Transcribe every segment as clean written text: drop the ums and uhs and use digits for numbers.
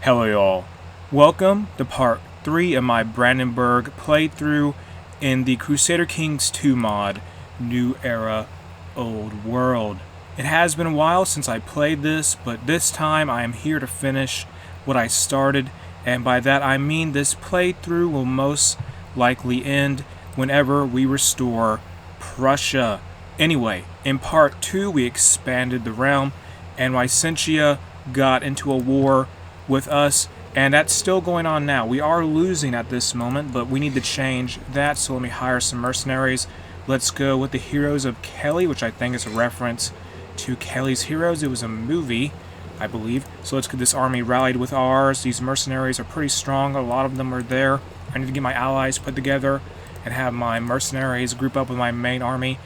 Hello y'all. Welcome to part 3 of my Brandenburg playthrough in the Crusader Kings 2 mod, New Era, Old World. It has been a while since I played this, but this time I am here to finish what I started, and by that I mean this playthrough will most likely end whenever we restore Prussia. Anyway, in part 2 we expanded the realm, and Mycentia got into a war with us, and that's still going on now. We are losing at this moment, but we need to change that, so let me hire some mercenaries. Let's go with the Heroes of Kelly, which I think is a reference to Kelly's Heroes. It was a movie, I believe. So let's get this army rallied with ours. These mercenaries are pretty strong. A lot of them are there. I need to get my allies put together and have my mercenaries group up with my main army,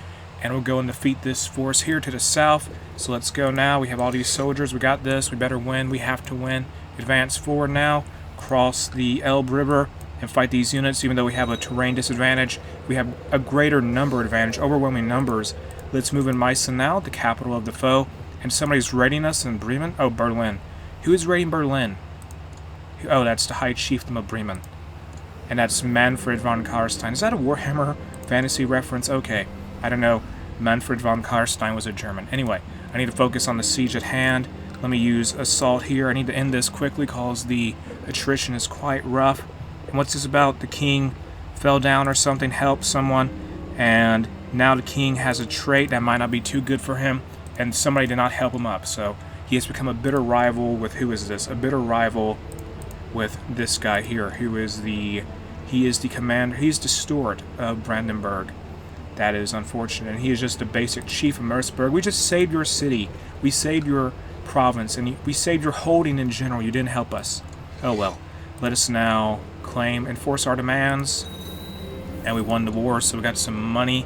and we'll go and defeat this force here to the south. So let's go now. We have all these soldiers. We got this. We better win. We have to win. Advance forward now, cross the Elbe River, and fight these units. Even though we have a terrain disadvantage, we have a greater number advantage, overwhelming numbers. Let's move in Meissen now, the capital of the foe. And somebody's raiding us in Bremen. Oh, Berlin. Who is raiding Berlin? Oh, that's the High Chiefdom of Bremen. And that's Manfred von Karstein. Is that a Warhammer fantasy reference? Okay, I don't know. Manfred von Karstein was a German. Anyway, I need to focus on the siege at hand. Let me use assault here. I need to end this quickly because the attrition is quite rough. And what's this about? The king fell down or something, helped someone, and now the king has a trait that might not be too good for him, and somebody did not help him up. So he has become a bitter rival with, who is this? A bitter rival with this guy here, who is the, he is the commander, he's the steward of Brandenburg. That is unfortunate. And he is just a basic chief of Merseburg. We just saved your city. We saved your province, and we saved your holding in general. You didn't help us. Oh well. Let us now claim, enforce our demands, and we won the war, so we got some money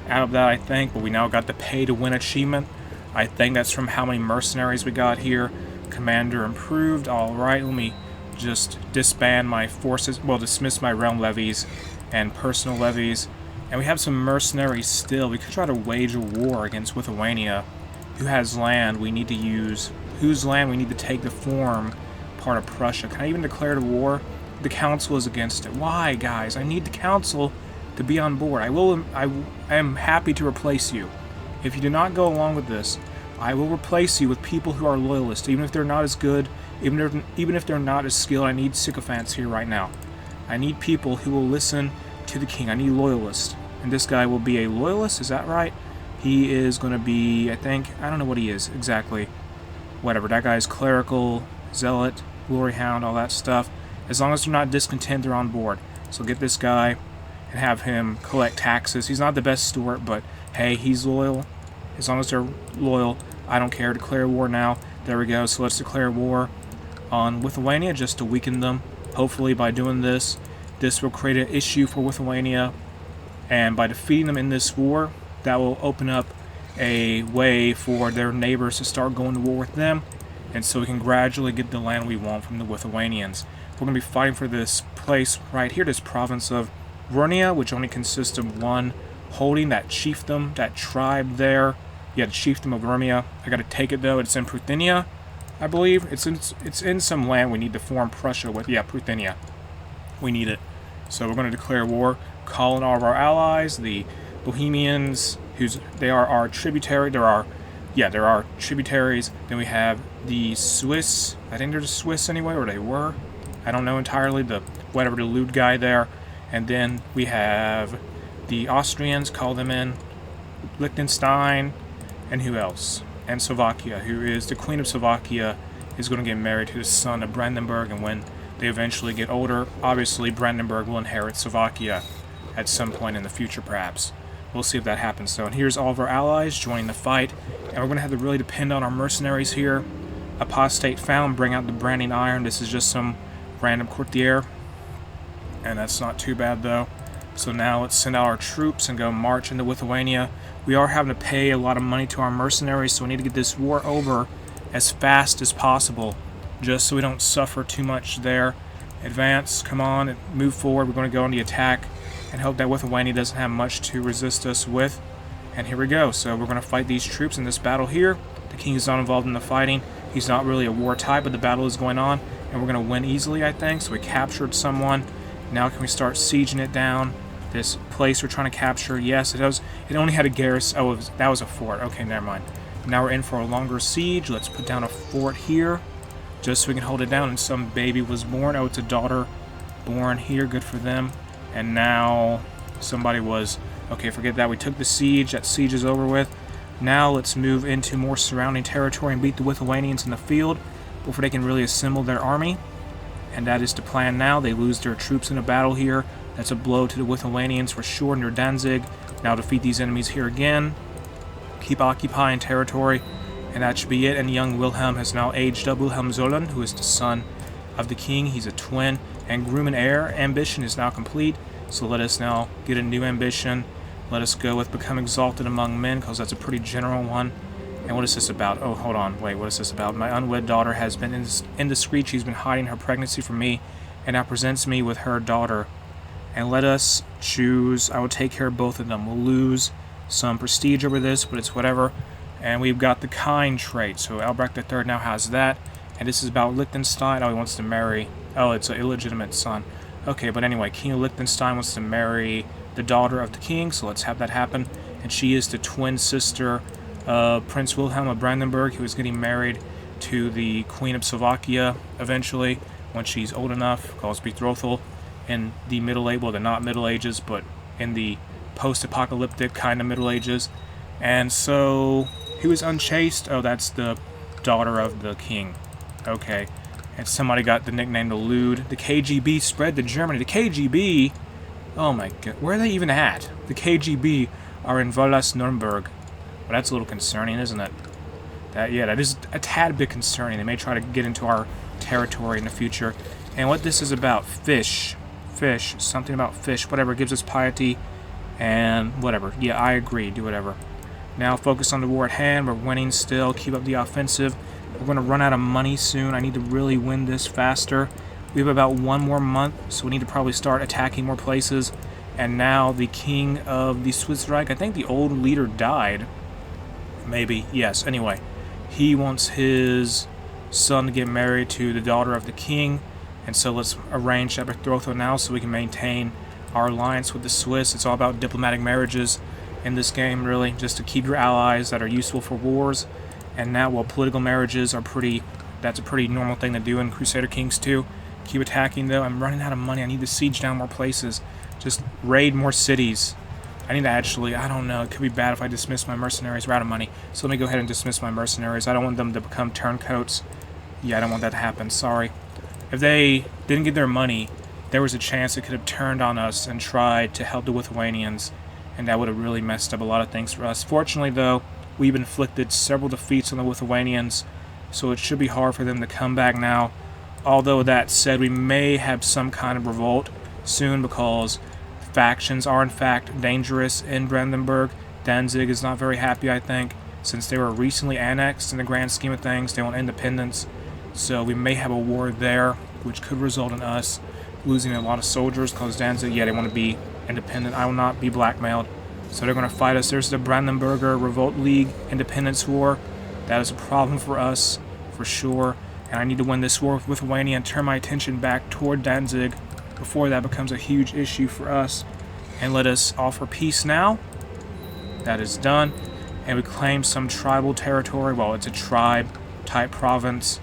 out of that, I think, but we now got the pay to win achievement. I think that's from how many mercenaries we got here. Commander improved. Alright, let me just disband my forces, well, dismiss my realm levies and personal levies, and we have some mercenaries still. We could try to wage a war against Lithuania, who has land we need to use, whose land we need to take to form part of Prussia. Can I even declare the war? The council is against it. Why, guys? I need the council to be on board. I am happy to replace you. If you do not go along with this, I will replace you with people who are loyalists, even if they're not as good, even if they're not as skilled. I need sycophants here right now. I need people who will listen to the king. I need loyalists. And this guy will be a loyalist, is that right? He is going to be, I think, I don't know what he is exactly. Whatever, that guy's clerical, zealot, glory hound, all that stuff. As long as they're not discontent, they're on board. So get this guy and have him collect taxes. He's not the best steward, but hey, he's loyal. As long as they're loyal, I don't care. Declare war now. There we go. So let's declare war on Lithuania just to weaken them. Hopefully by doing this, this will create an issue for Lithuania. And by defeating them in this war, that will open up a way for their neighbors to start going to war with them, and so we can gradually get the land we want from the Lithuanians. We're going to be fighting for this place right here, this province of Ruria, which only consists of one holding, that chiefdom, that tribe there. Yeah, the chiefdom of Ruria. I got to take it though. It's in Pruthenia, I believe. It's in some land we need to form Prussia with. Yeah, Pruthenia. We need it. So we're going to declare war, call in all of our allies, the Bohemians, they are our tributary. There are tributaries. Then we have the Swiss. I think they're the Swiss anyway, or they were. I don't know entirely. The lewd guy there. And then we have the Austrians. Call them in. Liechtenstein, and who else? And Slovakia, who is the Queen of Slovakia, is going to get married to the son of Brandenburg, and when they eventually get older, obviously Brandenburg will inherit Slovakia at some point in the future, perhaps. We'll see if that happens. So, and here's all of our allies joining the fight, and we're going to have to really depend on our mercenaries here. Apostate found, bring out the branding iron. This is just some random courtier, and that's not too bad though. So now let's send out our troops and go march into Lithuania. We are having to pay a lot of money to our mercenaries, so we need to get this war over as fast as possible, just so we don't suffer too much there. Advance, come on, and move forward. We're going to go on the attack and hope that Lithuania doesn't have much to resist us with. And here we go. So we're going to fight these troops in this battle here. The king is not involved in the fighting. He's not really a war type, but the battle is going on. and we're going to win easily, I think. So we captured someone. Now can we start sieging it down? This place we're trying to capture. Yes, it does. It only had a garrison. Oh, that was a fort. Okay, never mind. Now we're in for a longer siege. Let's put down a fort here, just so we can hold it down. And some baby was born. Oh, it's a daughter born here. Good for them. And now somebody was... Okay, forget that. We took the siege. That siege is over with. Now let's move into more surrounding territory and beat the Lithuanians in the field before they can really assemble their army. And that is the plan now. They lose their troops in a battle here. That's a blow to the Lithuanians for sure near Danzig. Now defeat these enemies here again. Keep occupying territory. And that should be it. And young Wilhelm has now aged up. Wilhelm Zollern, who is the son of the king. He's a twin. And groom and heir ambition is now complete. So let us now get a new ambition. Let us go with become exalted among men, because that's a pretty general one. And what is this about? Oh, hold on. Wait, what is this about? My unwed daughter has been indiscreet. She's been hiding her pregnancy from me, and now presents me with her daughter. And let us choose. I will take care of both of them. We'll lose some prestige over this, but it's whatever. And we've got the kind trait. So Albrecht III now has that. And this is about Liechtenstein. Oh, he wants to marry... Oh, it's an illegitimate son. Okay, but anyway, King of Liechtenstein wants to marry the daughter of the king, so let's have that happen. And she is the twin sister of Prince Wilhelm of Brandenburg, who is getting married to the Queen of Slovakia eventually, when she's old enough, calls betrothal in the Middle Ages, well, they're not Middle Ages, but in the post-apocalyptic kind of Middle Ages. And so, he was unchaste. Oh, that's the daughter of the king. Okay. And somebody got the nickname the Lewd. The KGB spread to Germany. The KGB... Oh my god. Where are they even at? The KGB are in Wallas Nuremberg. Well, that's a little concerning, isn't it? That is a tad bit concerning. They may try to get into our territory in the future. And what this is about, fish. Fish. Something about fish. Whatever. Gives us piety. And whatever. Yeah, I agree. Do whatever. Now focus on the war at hand. We're winning still. Keep up the offensive. We're going to run out of money soon. I need to really win this faster. We have about 1 more month, so we need to probably start attacking more places. And now the king of the Swiss Reich, I think the old leader died. Maybe. Yes, anyway. He wants his son to get married to the daughter of the king. And so let's arrange that betrothal now so we can maintain our alliance with the Swiss. It's all about diplomatic marriages in this game, really, just to keep your allies that are useful for wars. And now, well, political marriages are that's a pretty normal thing to do in Crusader Kings 2. Keep attacking, though. I'm running out of money. I need to siege down more places. Just raid more cities. I need to actually, I don't know, it could be bad if I dismiss my mercenaries. We're out of money. So let me go ahead and dismiss my mercenaries. I don't want them to become turncoats. Yeah, I don't want that to happen. Sorry. If they didn't get their money, there was a chance it could have turned on us and tried to help the Lithuanians. And that would have really messed up a lot of things for us. Fortunately, though, we've inflicted several defeats on the Lithuanians, so it should be hard for them to come back now. Although that said, we may have some kind of revolt soon because factions are in fact dangerous in Brandenburg. Danzig is not very happy, I think, since they were recently annexed in the grand scheme of things. They want independence, so we may have a war there, which could result in us losing a lot of soldiers because Danzig, yeah, they want to be independent. I will not be blackmailed. So they're going to fight us. There's the Brandenburger Revolt League Independence War. That is a problem for us, for sure. And I need to win this war with Lithuania and turn my attention back toward Danzig before that becomes a huge issue for us. And let us offer peace now. That is done. And we claim some tribal territory. Well, it's a tribe-type province.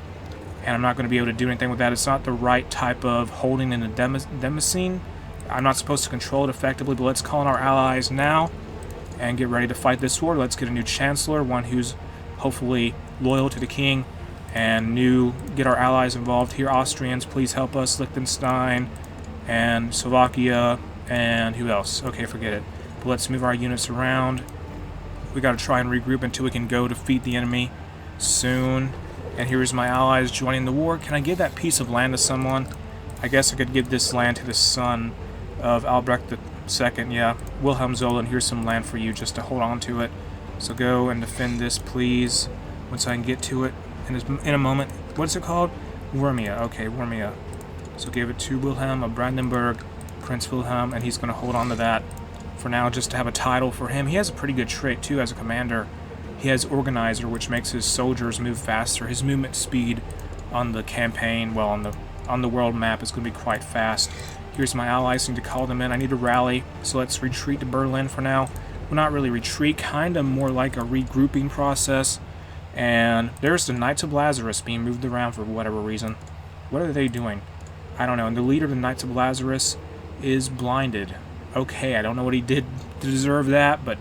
And I'm not going to be able to do anything with that. It's not the right type of holding in a demoscene. I'm not supposed to control it effectively, but let's call on our allies now and get ready to fight this war. Let's get a new chancellor, one who's hopefully loyal to the king, and get our allies involved here. Austrians, please help us. Liechtenstein and Slovakia, and who else? Okay, forget it. But let's move our units around. We got to try and regroup until we can go defeat the enemy soon. And here's my allies joining the war. Can I give that piece of land to someone? I guess I could give this land to the son of Albrecht II, yeah. Wilhelm Zollern, here's some land for you just to hold on to it. So go and defend this, please, once I can get to it in a moment. What's it called? Wormia. Okay, Wormia. So give it to Wilhelm of Brandenburg, Prince Wilhelm, and he's going to hold on to that for now just to have a title for him. He has a pretty good trait, too, as a commander. He has Organizer, which makes his soldiers move faster. His movement speed on the campaign, well, on the on the world map is going to be quite fast. Here's my allies. I need to call them in. I need to rally. So let's retreat to Berlin for now. Well, not really retreat. Kind of more like a regrouping process. And there's the Knights of Lazarus being moved around for whatever reason. What are they doing? I don't know. And the leader of the Knights of Lazarus is blinded. Okay, I don't know what he did to deserve that, but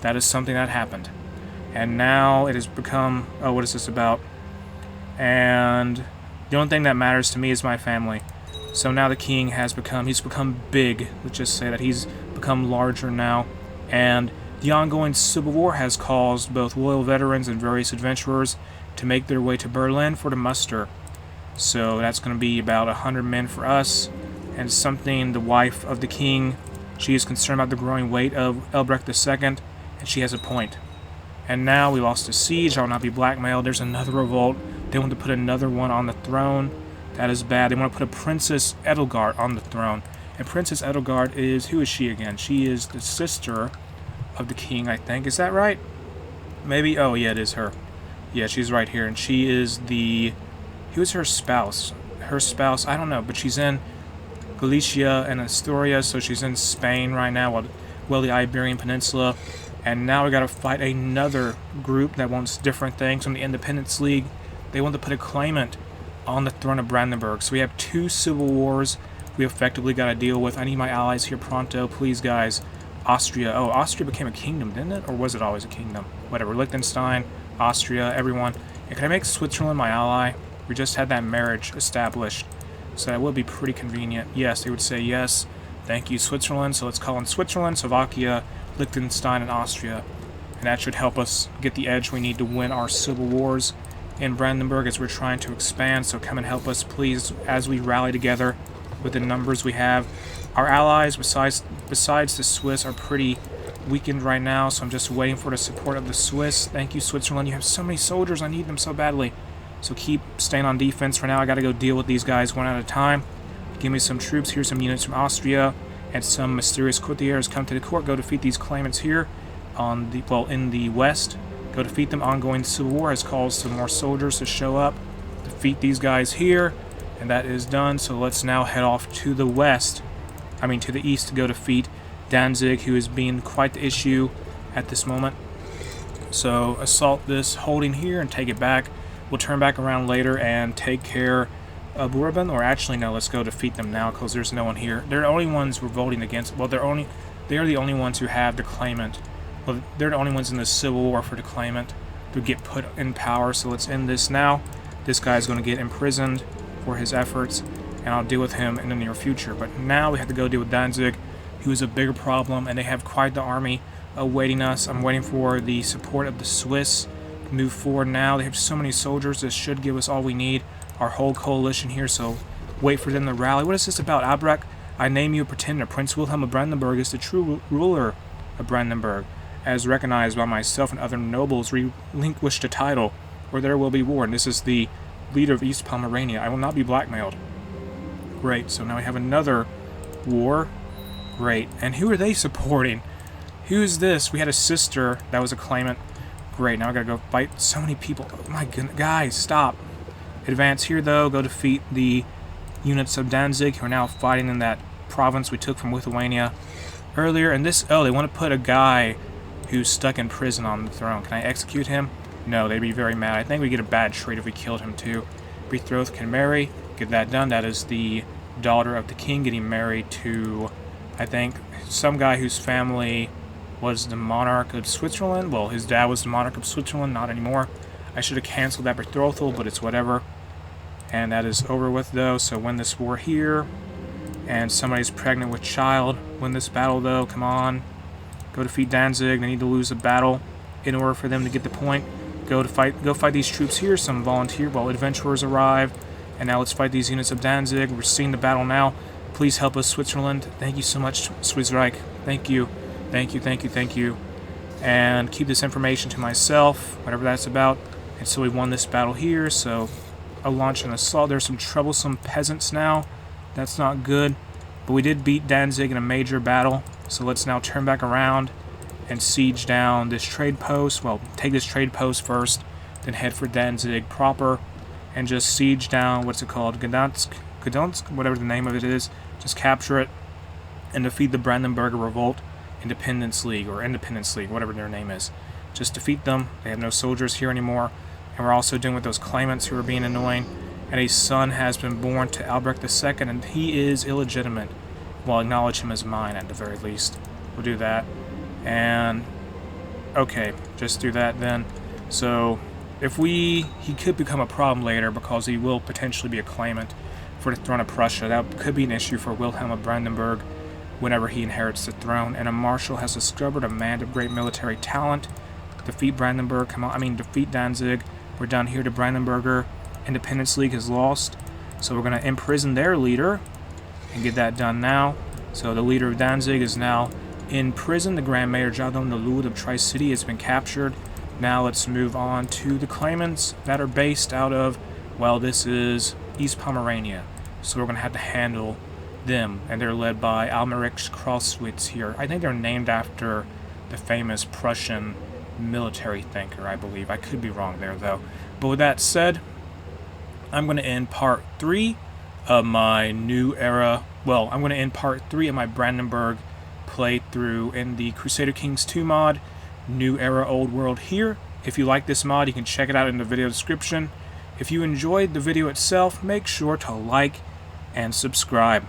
that is something that happened. And now it has become... Oh, what is this about? And the only thing that matters to me is my family. So now the king has become... He's become big. Let's just say that he's become larger now. And the ongoing civil war has caused both loyal veterans and various adventurers to make their way to Berlin for the muster. So that's going to be about 100 men for us. And something the wife of the king... She is concerned about the growing weight of Elbrecht II, and she has a point. And now we lost a siege. I will not be blackmailed. There's another revolt. They want to put another one on the throne. That is bad. They want to put a Princess Edelgard on the throne. And Princess Edelgard is... Who is she again? She is the sister of the king, I think. Is that right? Maybe? Oh, yeah, it is her. Yeah, she's right here. And she is the... Who is her spouse? Her spouse, I don't know, but she's in Galicia and Asturias, so she's in Spain right now, well, the Iberian Peninsula. And now we got to fight another group that wants different things from the Independence League. They want to put a claimant on the throne of Brandenburg. So we have 2 civil wars we effectively got to deal with. I need my allies here pronto, please, guys. Austria. Oh, Austria became a kingdom, didn't it? Or was it always a kingdom? Whatever. Liechtenstein, Austria, everyone. And can I make Switzerland my ally? We just had that marriage established. So that would be pretty convenient. Yes, they would say yes. Thank you, Switzerland. So let's call in Switzerland, Slovakia, Liechtenstein, and Austria. And that should help us get the edge we need to win our civil wars in Brandenburg as we're trying to expand. So come and help us, please, as we rally together with the numbers we have. Our allies, besides the Swiss, are pretty weakened right now. So I'm just waiting for the support of the Swiss. Thank you, Switzerland. You have so many soldiers. I need them so badly. So keep staying on defense for now. I got to go deal with these guys one at a time. Give me some troops. Here's some units from Austria. And some mysterious courtiers come to the court. Go defeat these claimants here on the in the west. Go defeat them. Ongoing civil war has caused some more soldiers to show up. Defeat these guys here. And that is done. So let's now head off to the west. I mean to the east to go defeat Danzig, who is being quite the issue at this moment. So assault this holding here and take it back. We'll turn back around later and take care of Bourbon, or actually no, let's go defeat them now because there's no one here. They're the only ones we're voting against. Well, they are the only ones who have the claimant. Well, they're the only ones in the civil war for the claimant to get put in power. So let's end this now. This guy's going to get imprisoned for his efforts, and I'll deal with him in the near future. But now we have to go deal with Danzig, who is a bigger problem, and they have quite the army awaiting us. I'm waiting for the support of the Swiss. Move forward now. They have so many soldiers. This should give us all we need. Our whole coalition here, so wait for them to rally. What is this about? Albrecht, I name you a pretender. Prince Wilhelm of Brandenburg is the true ruler of Brandenburg, as recognized by myself and other nobles. Relinquish the title, or there will be war. And this is the leader of East Pomerania. I will not be blackmailed. Great, so now we have another war. Great, and who are they supporting? Who's this? We had a sister that was a claimant. Great, now I gotta go fight so many people. Oh my goodness, guys, stop. Advance here, though. Go defeat the units of Danzig, who are now fighting in that province we took from Lithuania earlier. And this, oh, they want to put a guy who's stuck in prison on the throne. Can I execute him? No, they'd be very mad. I think we get a bad trait if we killed him, too. Betrothed can marry. Get that done. That is the daughter of the king getting married to, I think, some guy whose family was the monarch of Switzerland. Well, his dad was the monarch of Switzerland, not anymore. I should have canceled that betrothal, but it's whatever. And that is over with, though, so win this war here. And somebody's pregnant with child. Win this battle, though, come on. Go defeat Danzig. They need to lose a battle in order for them to get the point. Go fight these troops here. Some volunteer while adventurers arrive. And now let's fight these units of Danzig. We're seeing the battle now. Please help us, Switzerland. Thank you so much, Swissreich. Thank you. Thank you, thank you, thank you. And keep this information to myself, whatever that's about. And so we won this battle here, so I'll launch an assault. There's some troublesome peasants now. That's not good. But we did beat Danzig in a major battle. So let's now turn back around and siege down this trade post. Well, take this trade post first, then head for Danzig proper. And just siege down, what's it called? Gdansk? Gdansk, whatever the name of it is, just capture it and defeat the Brandenburg Revolt Independence League, or Independence League, whatever their name is. Just defeat them. They have no soldiers here anymore. And we're also dealing with those claimants who are being annoying. And a son has been born to Albrecht II, and he is illegitimate. We'll acknowledge him as mine at the very least. We'll do that. And okay, just do that then. So if he could become a problem later because he will potentially be a claimant for the throne of Prussia. That could be an issue for Wilhelm of Brandenburg whenever he inherits the throne. And a marshal has discovered a man of great military talent. Defeat Brandenburg. Defeat Danzig. We're done here. The Brandenburger Independence League has lost. So we're going to imprison their leader and get that done now. So the leader of Danzig is now in prison. The Grand Mayor Jadon the Lud of Tri-City has been captured. Now let's move on to the claimants that are based out of, well, this is East Pomerania. So we're going to have to handle them. And they're led by Almerich Crosswitz here. I think they're named after the famous Prussian military thinker, I believe. I could be wrong there, though. But with that said, I'm going to end part 3 of my new era. Well, I'm going to end part 3 of my Brandenburg playthrough in the Crusader Kings 2 mod, New Era Old World here. If you like this mod, you can check it out in the video description. If you enjoyed the video itself, make sure to like and subscribe.